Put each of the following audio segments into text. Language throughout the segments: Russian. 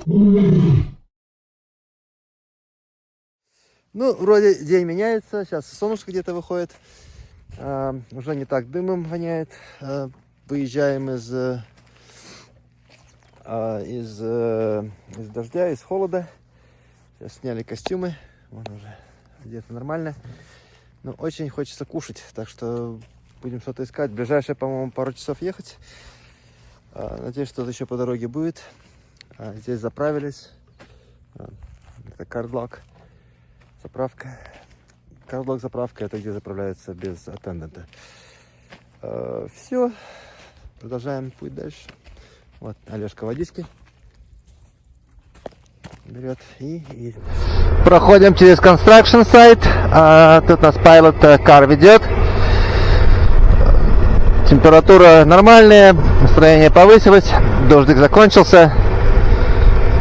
Ну, вроде день меняется, сейчас солнышко где-то выходит, уже не так дымом воняет. Выезжаем из дождя, из холода. Сейчас сняли костюмы, вон уже где-то нормально. Но очень хочется кушать, так что будем что-то искать. Ближайшие, по-моему, пару часов ехать. Надеюсь, что-то еще по дороге будет. Здесь заправились. Это Кардлок. Заправка. Кардлок заправка, это где заправляется без аттендента. Все. Продолжаем путь дальше. Вот Олежка водички берет и едем. Проходим через construction site. Тут нас pilot car ведет. Температура нормальная, настроение повысилось, дождик закончился.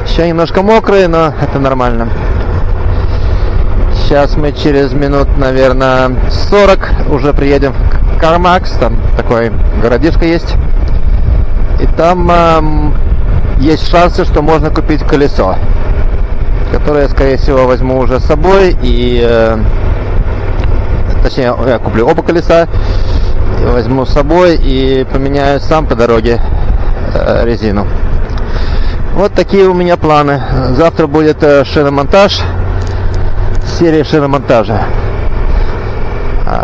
Еще немножко мокрый, но это нормально. Сейчас мы через минут, наверное, 40 уже приедем в Кармакс. Там такой городишко есть. И там есть шансы, что можно купить колесо, которое я, скорее всего, возьму уже с собой. И точнее, я куплю оба колеса, возьму с собой и поменяю сам по дороге резину. Вот такие у меня планы. Завтра будет шиномонтаж, серия шиномонтажа.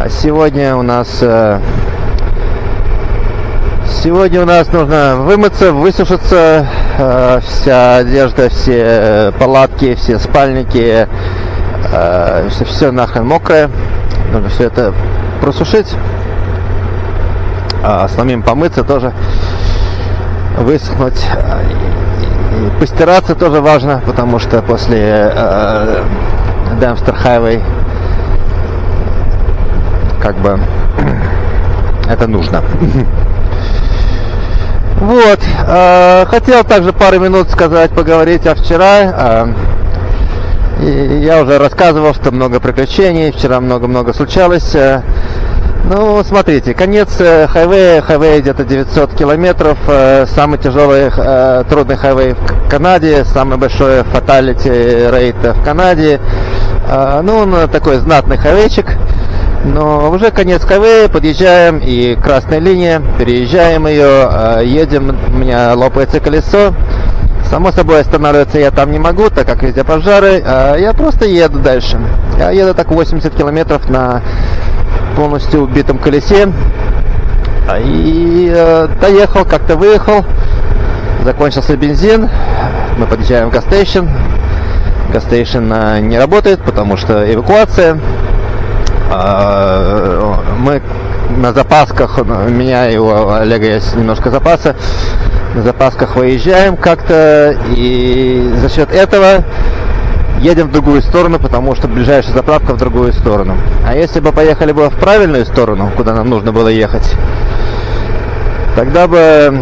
Сегодня у нас нужно вымыться, высушиться, вся одежда, все палатки, все спальники, все нахрен мокрое. Нужно все это просушить. Самим помыться тоже, высохнуть. И постираться тоже важно, потому что после Dempster Highway как бы это нужно. Вот. Хотел также пару минут поговорить о вчера. Я уже рассказывал, что много приключений. Вчера много случалось. Ну, смотрите, конец хайвея где-то 900 километров. Самый тяжелый, трудный хайвей в Канаде. Самый большой fatality rate в Канаде. Ну, он такой знатный хайвейчик. Но уже конец хайвея, подъезжаем, и красная линия, переезжаем ее, едем, у меня лопается колесо. Само собой, останавливаться я там не могу, так как везде пожары, я просто еду дальше. Я еду так 80 километров на полностью убитом колесе. И доехал, как-то выехал, закончился бензин, мы подъезжаем в гастейшн. Гастейшн не работает, потому что эвакуация. Мы на запасках, у меня и у Олега есть немножко запаса, на запасках выезжаем как-то, и за счет этого едем в другую сторону, потому что ближайшая заправка в другую сторону. А если бы поехали бы в правильную сторону, куда нам нужно было ехать, тогда бы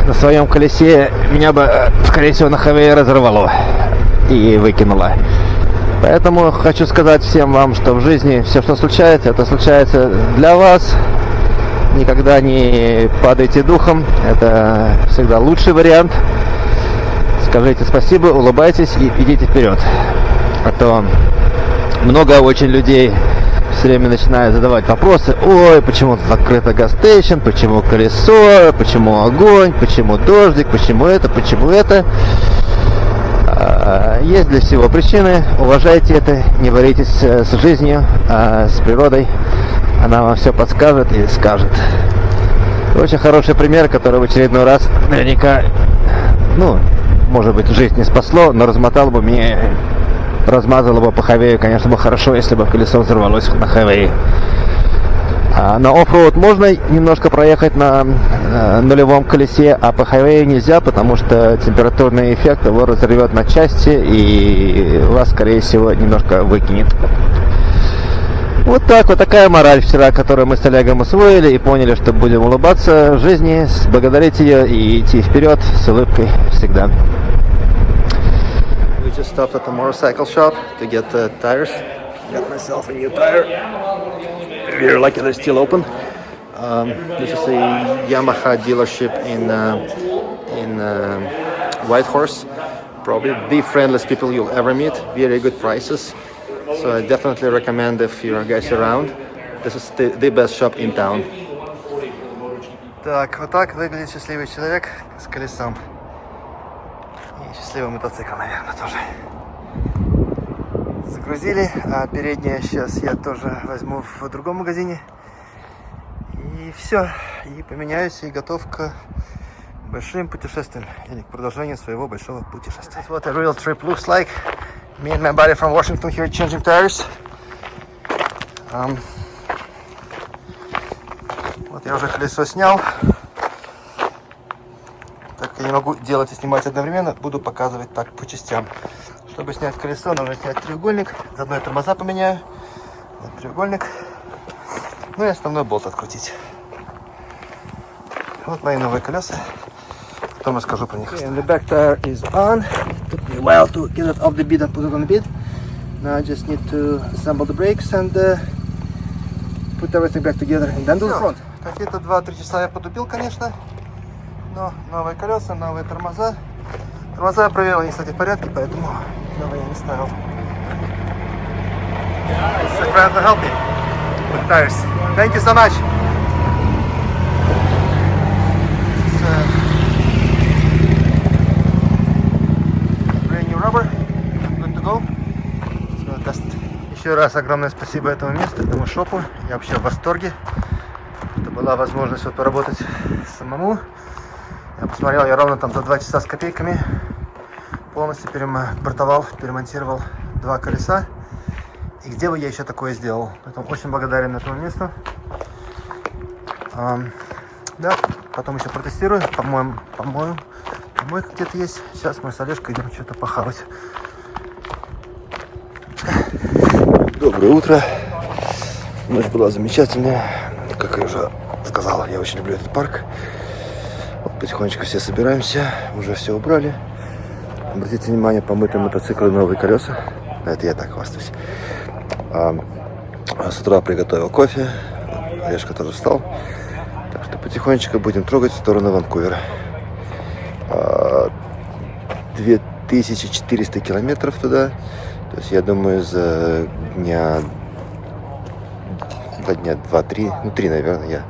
на своем колесе меня бы, скорее всего, на хайвее разорвало и выкинуло. Поэтому хочу сказать всем вам, что в жизни все, что случается, это случается для вас. Никогда не падайте духом. Это всегда лучший вариант. Скажите спасибо, улыбайтесь и идите вперед. А то много очень людей все время начинают задавать вопросы. Ой, почему закрыто гастейшн, почему колесо, почему огонь, почему дождик, почему это, почему это. Есть для всего причины, уважайте это, не боритесь с жизнью, с природой, она вам все подскажет и скажет. Очень хороший пример, который в очередной раз наверняка, ну, может быть, жизнь не спасло, но размотало бы меня, размазало бы по хайвею, конечно, бы хорошо, если бы колесо взорвалось на хайвее. На оффроуд можно немножко проехать на нулевом колесе, а по хайвею нельзя, потому что температурный эффект его разорвет на части и вас, скорее всего, немножко выкинет. Вот так, вот такая мораль вчера, которую мы с Олегом усвоили и поняли, что будем улыбаться жизни, благодарить ее и идти вперед с улыбкой всегда. We just stopped at the motorcycle shop to get tires. Got myself a new tire. We're lucky they're still open. This is a Yamaha dealership in White Horse. Probably the friendliest people you'll ever meet. Very good prices. So I definitely recommend if you guys around. This is the best shop in town. Так, вот так выглядит счастливый человек с колесом. И счастливый мотоцикл, наверное, тоже. Загрузили, а переднее сейчас я тоже возьму в другом магазине. И все, и поменяюсь, и готов к большим путешествиям, или к продолжению своего большого путешествия. This is what a real trip looks like. Me and my buddy from Washington here changing tires. Вот я уже колесо снял. Так я не могу делать и снимать одновременно, буду показывать так по частям. Чтобы снять колесо, нужно снять треугольник. Заодно я тормоза поменяю. Вот треугольник. Ну и основной болт открутить. Вот мои новые колеса. Потом расскажу про них. And the back tire is on. It took me a while to get it off the bed and put it on the bed. Now I just need to assemble the brakes and put everything back together and then do the front. Какие-то 2-3 часа я подубил, конечно. Но новые колеса, новые тормоза. Тормоза я проверил, они, кстати, в порядке, поэтому новые я не ставил. So glad to help me with tires. Thank you so much. Brand new rubber. Good to go. So that's it. Еще раз огромное спасибо этому месту, этому шопу. Я вообще в восторге, что была возможность вот поработать самому. Я посмотрел, я ровно там за 2 часа с копейками полностью перемонтировал, перемонтировал 2 колеса. И где бы я еще такое сделал? Поэтому очень благодарен этому месту. Да, потом еще протестирую, помоем, помойка где-то есть. Сейчас мы с Олежкой идем что-то похавать. Доброе утро. Ночь была замечательная. Как я уже сказал, я очень люблю этот парк. Вот потихонечку все собираемся, уже все убрали. Обратите внимание, помытые мотоциклы, новые колеса. Это я так хвастаюсь. С утра приготовил кофе. Олежка тоже встал. Так что потихонечку будем трогать в сторону Ванкувера. 2400 километров туда. То есть я думаю, за дня 2-3, ну 3, наверное, я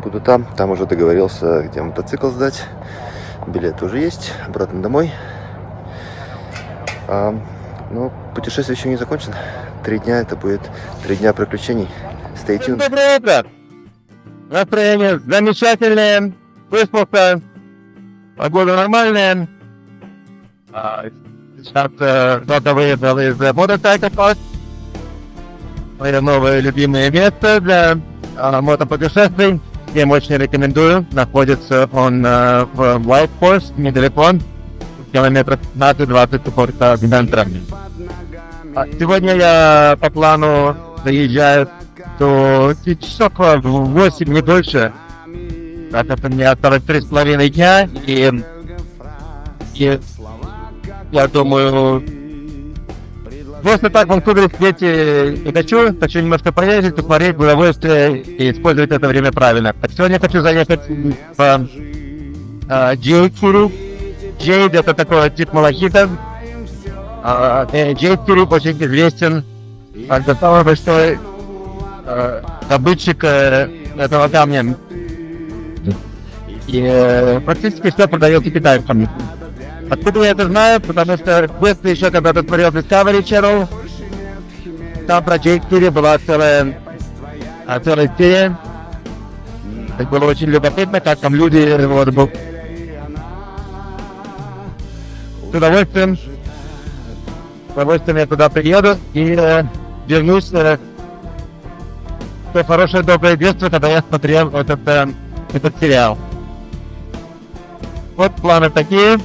буду там. Там уже договорился, где мотоцикл сдать. Билет уже есть. Обратно домой. Но путешествие еще не закончено. 3 дня это будет 3 дня приключений. Stay tuned. Доброе утро! Настроение замечательное. Выспался. Погода нормальная. Сейчас кто-то выехал из Motorcycle Park. Мое новое любимое место для мотопутешествий. Всем очень рекомендую. Находится он в White Horse, недалеко, километров 15-20 от порта центра. Сегодня я по плану заезжаю до часов в 8, не дольше. Это мне осталось 3,5 дня, и я думаю, просто так в Ванкувере сидеть не хочу немножко поездить, посмотреть удовольствие и использовать это время правильно. Так сегодня хочу заехать в Джейд-Сируп. Джейд — это такой тип малахита. Джейд-Сируп очень известен как самый большой добытчик этого камня. И практически все продается китайцам. Откуда я это знаю? Потому что в детстве еще когда-то смотрел Discovery Channel, там про Джейд-Сируп была целая серия. Это было очень любопытно, как там люди вот, с удовольствием я туда приеду и вернусь в то хорошее доброе детство, когда я смотрел вот этот сериал. Вот планы такие.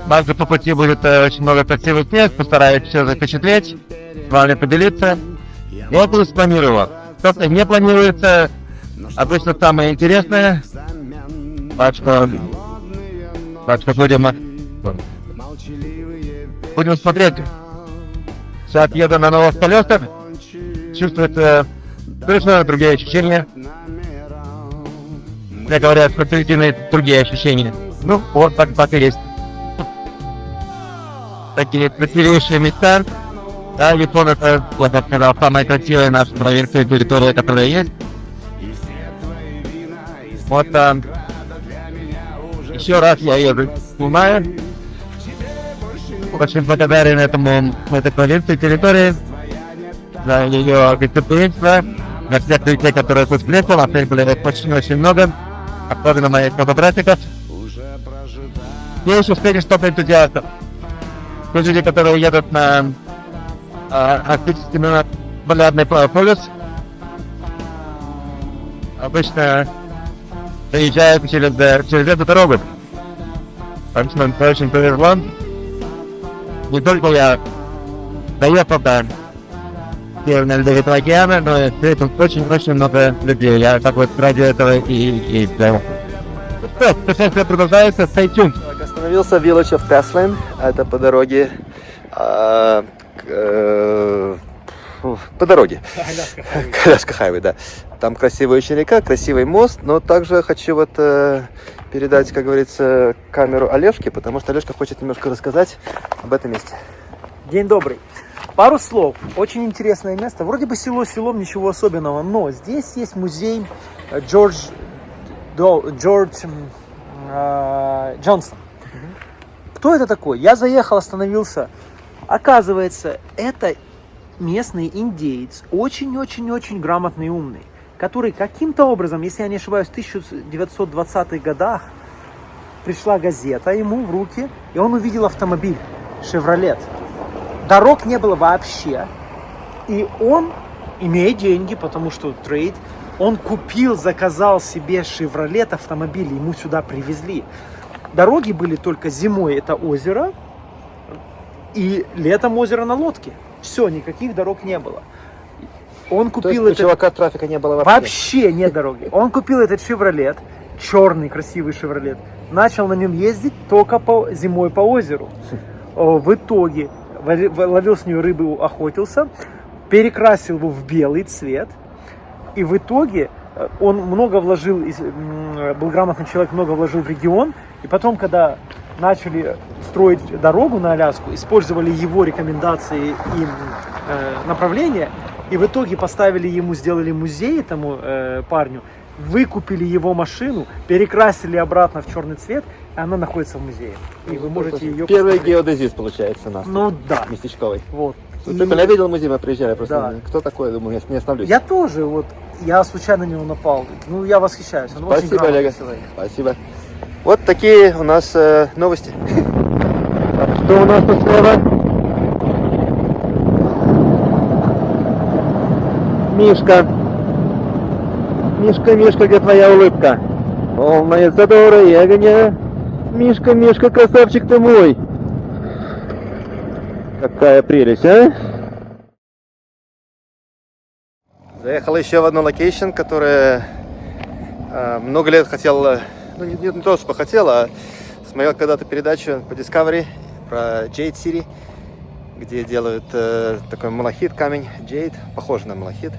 Также по пути будет очень много красивых мест, постараюсь все запечатлеть, с вами поделиться. Я это спланировал. Что-то не планируется, обычно самое интересное. Так что будем смотреть. Сейчас еду на новых колесах. Чувствуется совершенно другие ощущения. Мне говорят, что другие ощущения. Ну, вот так и есть. такие красивейшие места. Да, Япония это, вот я сказал, самая красивая наша провинция, территория, которая есть. Вот еще раз я еду в Мумбаи. Очень благодарен этой провинции, территории за ее гостеприимство, за всех людей, которые тут встретил, а их было очень много, особенно моих фотобратиков. Я еще встретил столько энтузиастов. Те люди, которые едут на арктический полярный полюс, обычно приезжают через эту дорогу. Так что мне очень повезло. Не только я доехал до Северного Ледовитого океана, но и встретил очень много людей. Я так вот ради этого и сделал. Путешествие продолжается, stay tuned. Остановился в Village of Teslin, это по дороге, по дороге, Аляска Хайвей, да. Там красивая очень река, красивый мост, но также хочу вот передать, как говорится, камеру Олежке, потому что Олежка хочет немножко рассказать об этом месте. День добрый. Пару слов. Очень интересное место. Вроде бы село селом, ничего особенного, но здесь есть музей Джордж Джонсон. Кто это такой? Я заехал, остановился. Оказывается, это местный индеец, очень-очень-очень грамотный и умный, который каким-то образом, если я не ошибаюсь, в 1920-х годах пришла газета ему в руки, и он увидел автомобиль «Шевролет». Дорог не было вообще. И он, имея деньги, потому что трейд, он купил, заказал себе «Шевролет» автомобиль, ему сюда привезли. Дороги были только зимой, это озеро, и летом озеро на лодке. Все, никаких дорог не было. Он купил То есть у чувака трафика не было вообще? Вообще нет дороги. Он купил этот «Шевролет», черный красивый «Шевролет», начал на нем ездить только зимой по озеру. В итоге ловил с нее рыбу, охотился, перекрасил его в белый цвет, и в итоге он много вложил, был грамотный человек, много вложил в регион, и потом, когда начали строить дорогу на Аляску, использовали его рекомендации и направления, и в итоге поставили ему, сделали музей этому парню, выкупили его машину, перекрасили обратно в черный цвет, и она находится в музее. И вы можете ее Первый посмотреть. геодезист, получается, у нас. Ну да. Местечковый. Вот. Я видел музей, мы приезжали, просто Да. кто такой, думаю, я не остановлюсь. Я тоже, вот, я случайно на него напал. Ну, я восхищаюсь. Он очень Спасибо, грамотный Олега. человек. Спасибо. Вот такие у нас новости. Что у нас тут слева? Мишка. Мишка, где твоя улыбка? О, моя задорая огня. Мишка, красавчик ты мой. Какая прелесть, а? Заехал еще в одну локейшн, которая много лет хотел, ну не то, что хотел, а смотрел когда-то передачу по Discovery про Jade City, где делают такой малахит, камень Jade, похож на малахит.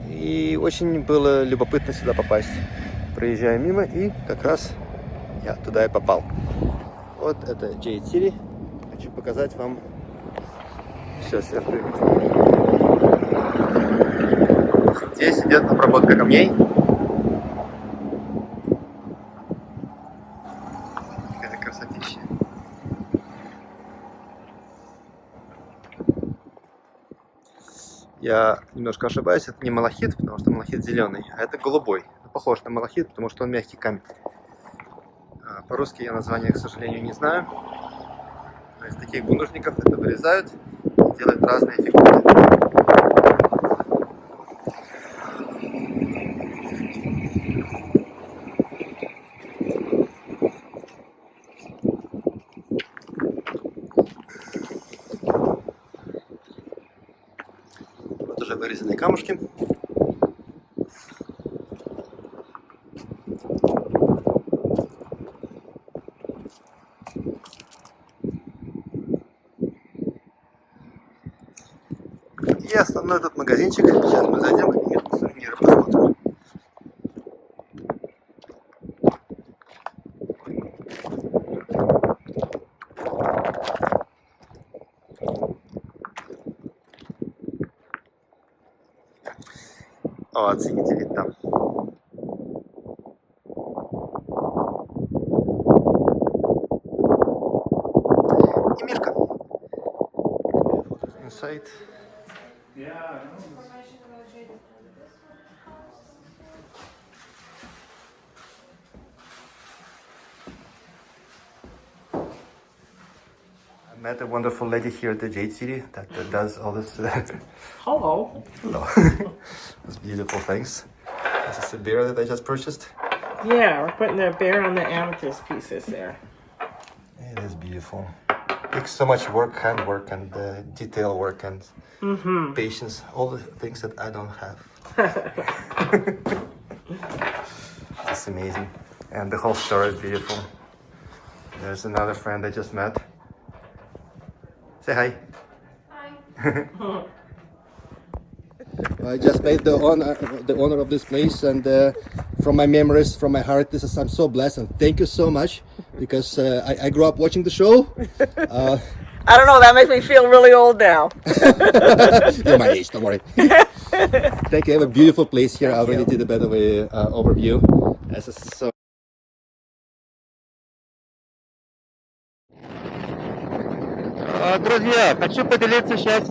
И очень было любопытно сюда попасть. Проезжая мимо, и как раз я туда и попал. Вот это Jade City. Хочу показать вам. Сейчас я впрыгну. Здесь идет обработка камней. Какая красотища. Я немножко ошибаюсь, это не малахит, потому что малахит зеленый, а это голубой. Похож на малахит, потому что он мягкий камень. По-русски я название, к сожалению, не знаю. Но из таких булыжников это вырезают и делают разные фигуры. Вот уже вырезанные камушки. И основной этот магазинчик. Сейчас мы зайдем и сувениры посмотрим. О, оцените вид там. И Мишка. Inside. I met a wonderful lady here at the Jade City that does all this. Hello. Hello. Those beautiful things. This is a beer that I just purchased. Yeah, we're putting the bear on the amethyst pieces there. It is beautiful. Takes so much work, handwork, and detail work, and patience. All the things that I don't have. It's amazing. And the whole store is beautiful. There's another friend I just met. Say hi. Hi. I just made the owner of this place, and from my memories, from my heart, I'm so blessed, and thank you so much, because I grew up watching the show. I don't know, that makes me feel really old now. You're my age, don't worry. Thank you. I have a beautiful place here. I already did a better way overview. This is so. Друзья, хочу поделиться сейчас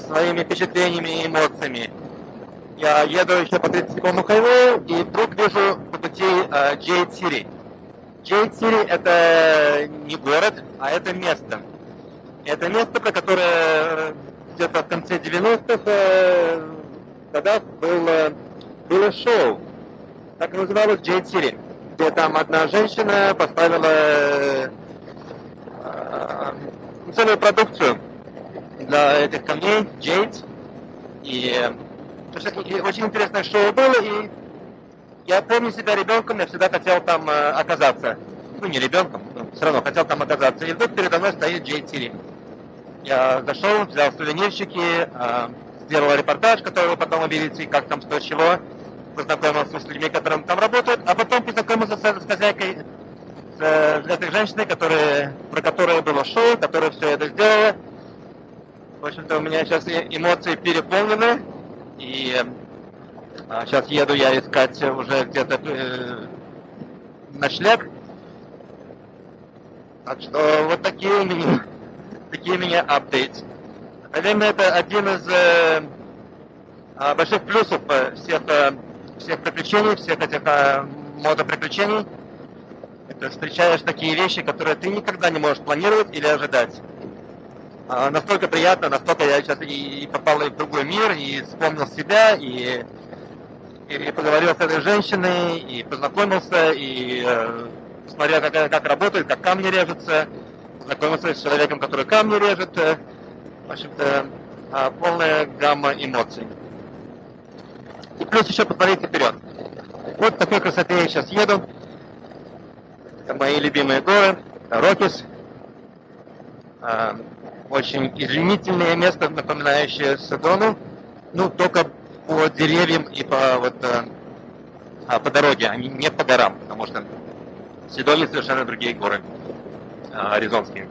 своими впечатлениями и эмоциями. Я еду еще по 37-му хайвею и вдруг вижу по пути Jade City. Jade City это не город, а это место. Это место, про которое где-то в конце 90-х годах было шоу. Так и называлось Jade City, где там одна женщина поставила целую продукцию для этих камней, Jade. И очень интересное шоу было, и я помню себя ребенком, я всегда хотел там оказаться. Ну, не ребенком, но все равно хотел там оказаться. И вдруг передо мной стоит Jade City. Я зашел, взял сувенирчики, сделал репортаж, который вы потом увидите, как там, что, чего. Познакомился с людьми, которые там работают, а потом познакомился с хозяйкой, с этой женщиной, про которую было шоу, которая все это сделала. В общем-то, у меня сейчас эмоции переполнены, и сейчас еду я искать уже где-то ночлег. Так что вот такие у меня апдейты. Наверное, это один из больших плюсов всех приключений, всех этих мотоприключений. Ты встречаешь такие вещи, которые ты никогда не можешь планировать или ожидать. Настолько приятно, настолько я сейчас и попал в другой мир, и вспомнил себя, и поговорил с этой женщиной, и познакомился, и смотрел, как работает, как камни режутся, познакомился с человеком, который камни режет. В общем-то, полная гамма эмоций. И плюс еще посмотрите вперед. Вот в такой красоте я сейчас еду. Это мои любимые горы, Рокис. Очень изумительное место, напоминающее Седону. Ну, только по деревьям и по дороге, а не по горам, потому что в Седоне совершенно другие горы, аризонские.